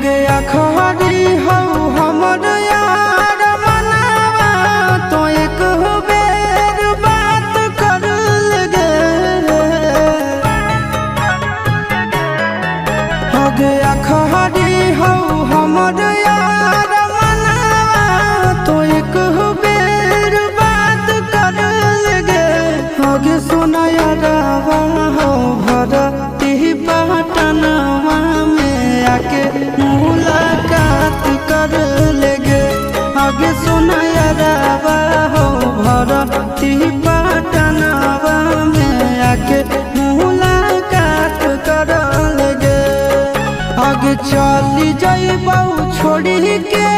आगे अखबारी हो हमर यार मनावा तो एक बेर बात कर लगे। आगे अखबारी हो हमर यार मनावा तो एक बेर बात कर लगे। आगे सुना यारवा हो भरती पटनवा में आके मुलाकात कर लेगे। आगे सुना यारवा हो भरती पटनवा में आके मुलाकात कर लेगे। आगे चली जाइबौ छोड़ी के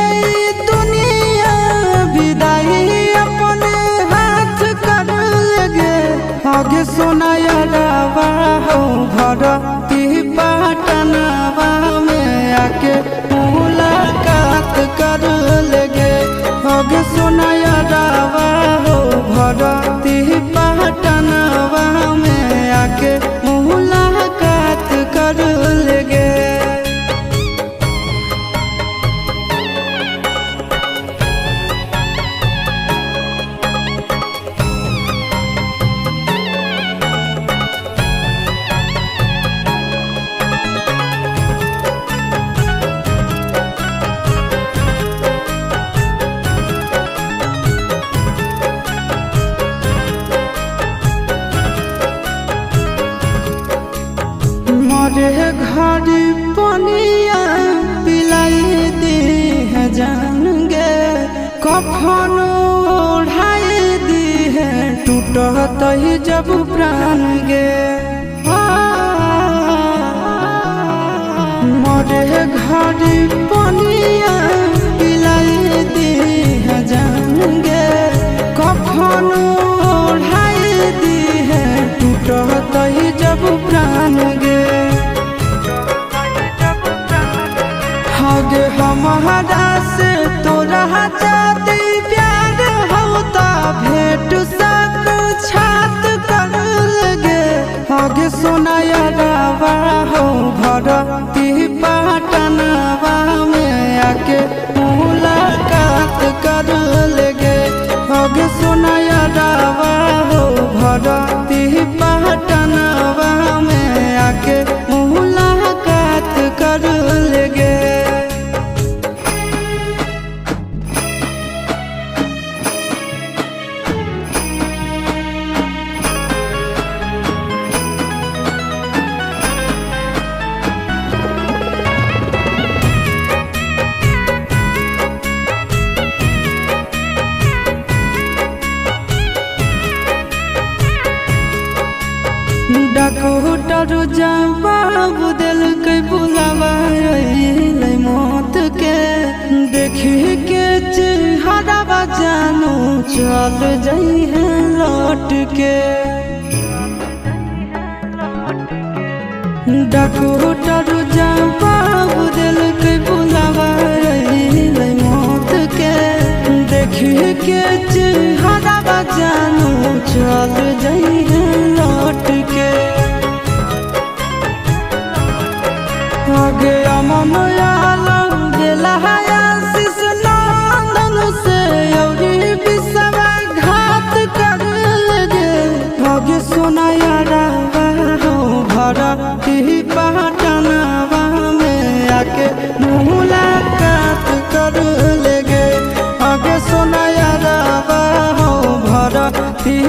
दुनिया विदाई अपने हाथ कर लेगे। आगे सुना यारवा हो भरती पटनवा में आके मुलाकात कर लेगे। आगे सुना यारवा हो भरती पटनवा में आके मुलाकात कर लेगे। मरे घर पनिया पिलाई दी है जान गे। कफन ओढ़ाई दी है टूटत ही जब प्राण गे। मरे घर पनिया पिलाई दी है जान गे। कफन ओढ़ाई दी है टूटत ही जब प्राण गे। आगे हमारा से तोरा जाती प्यार होता भेंट साक्षात कर लगे। आगे सुना यारवा हो भरती पटनवा में आके मुलाकात कर लेगे। आगे सुना यारवा हो भरती पटनवा में आके मुलाकात कर लेगे। डॉक्टर जवाब दिल के बुलावा मौत के। देखी के चेहरा जानू चल जाई है लौट के। डॉक्टर जवाब दिल के बुलावा मौत के। देखी के चेहरा जानू चल जाई है लौट के। आगे अमन आलम दिला आशीष नंदन से औरी विश्वासघात कर लगे। आगे सुना यारवा हो भरती पटनवा में आके मुलाकात कर लेगे। आगे सुना यारवा हो भरती